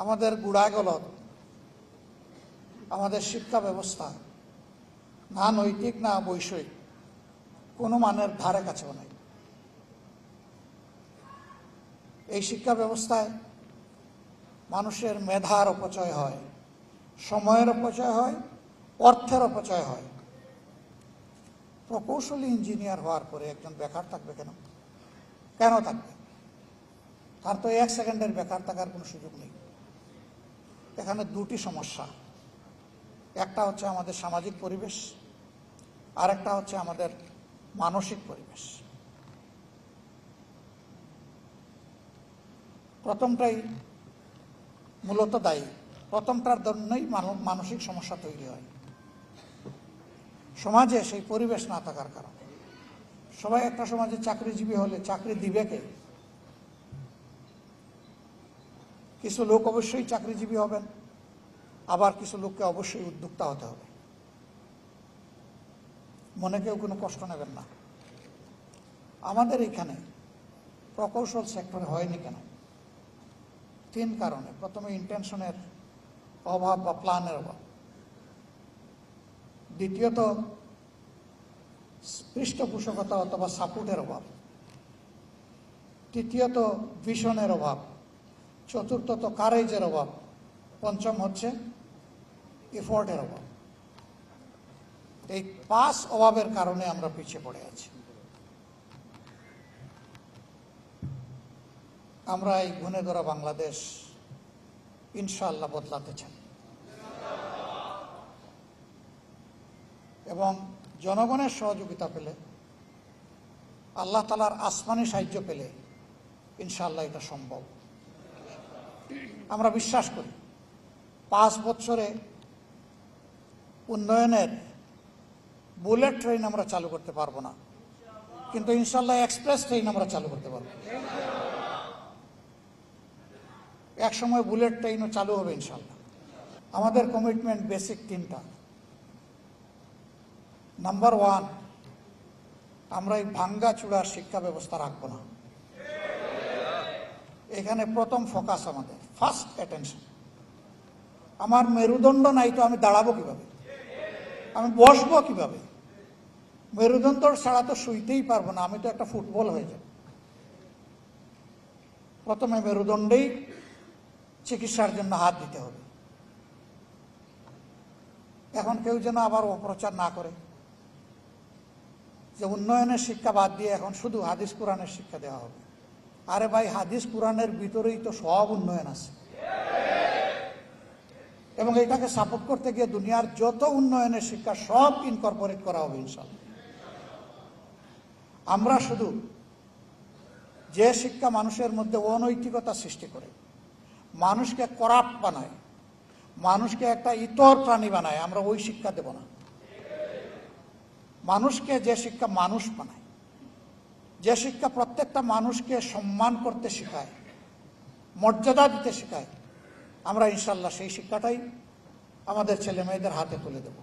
আমাদের গুড়াগলদ আমাদের শিক্ষা ব্যবস্থা না নৈতিক না বৈষয়িক কোনো মানের ধারে কাছেও নাই। এই শিক্ষা ব্যবস্থায় মানুষের মেধার অপচয় হয়, সময়ের অপচয় হয়, অর্থের অপচয় হয়। প্রকৌশলী ইঞ্জিনিয়ার হওয়ার পরে একজন বেকার থাকবে কেন? কেন থাকবে? তার তো 1 সেকেন্ডের বেকার থাকার কোনো সুযোগ নেই। এখানে দুটি সমস্যা, একটা হচ্ছে আমাদের সামাজিক পরিবেশ, আর একটা হচ্ছে আমাদের মানসিক পরিবেশ। প্রথমটাই মূলত দায়ী, প্রথমটার জন্যই মানসিক সমস্যা তৈরি হয়। সমাজে সেই পরিবেশ না থাকার কারণে সবাই একটা সমাজে চাকরিজীবী হলে চাকরি দিবে কে? কিছু লোক অবশ্যই চাকরিজীবী হবেন, আবার কিছু লোককে অবশ্যই উদ্যোক্তা হতে হবে। মনে কেউ কোনো কষ্ট নেবেন না। আমাদের এখানে প্রকৌশল সেক্টরে হয়নি কেন? 3 কারণে। প্রথমে ইন্টেনশনের অভাব বা প্ল্যানের অভাব, দ্বিতীয়ত পৃষ্ঠপোষকতা অথবা সাপোর্টের অভাব, তৃতীয়ত ভিশনের অভাব, চতুর্থত কারেজের অভাব, পঞ্চম হচ্ছে এফোর্টের অভাব। এই 5 অভাবের কারণে আমরা পিছিয়ে পড়ে আছি। আমরা এই গুণে ধরা বাংলাদেশ ইনশাআল্লাহ বদলাতে চাই এবং জনগণের সহযোগিতা পেলে, আল্লাহ তাআলার আসমানি সাহায্য পেলে ইনশাআল্লাহ এটা সম্ভব। আমরা বিশ্বাস করি 5 বছরে উন্নয়নের বুলেট ট্রেন আমরা চালু করতে পারবো না, কিন্তু ইনশাআল্লাহ এক্সপ্রেস ট্রেন আমরা চালু করতে পারবো। এক সময় বুলেট ট্রেনও চালু হবে ইনশাআল্লাহ। আমাদের কমিটমেন্ট বেসিক 3টা। নাম্বার 1, আমরা এই ভাঙ্গা চূড়ার শিক্ষা ব্যবস্থা রাখবো না। এখানে প্রথম ফোকাস আমাদের, ফার্স্ট অ্যাটেনশন। আমার মেরুদণ্ড নাই তো আমি দাঁড়াবো কিভাবে? আমি বসবো কিভাবে? মেরুদণ্ড ছাড়া তো শুইতেই পারবো না, আমি তো একটা ফুটবল হয়ে যাব। প্রথমে মেরুদণ্ডেই চিকিৎসার জন্য হাত দিতে হবে। এখন কেউ যেন আবার অপপ্রচার না করে যে উন্নয়নের শিক্ষা বাদ দিয়ে এখন শুধু হাদিস কোরআনের শিক্ষা দেওয়া হবে। আরে ভাই, হাদিস কোরআনের ভিতরেই তো সব উন্নয়ন আছে, এবং এটাকে সাপোর্ট করতে গিয়ে দুনিয়ার যত উন্নয়নের শিক্ষা সব ইনকর্পোরেট করা হবে ইনশাআল্লাহ। আমরা শুধু যে শিক্ষা মানুষের মধ্যে অনৈতিকতা সৃষ্টি করে, মানুষকে করাপ্ট বানায়, মানুষকে একটা ইতর প্রাণী বানায়, আমরা ওই শিক্ষা দেব না। মানুষকে যে শিক্ষা মানুষ বানায়, যে শিক্ষা প্রত্যেকটা মানুষকে সম্মান করতে শেখায়, মর্যাদা দিতে শেখায়, আমরা ইনশাআল্লাহ সেই শিক্ষাটাই আমাদের ছেলে মেয়েদের হাতে তুলে দেব।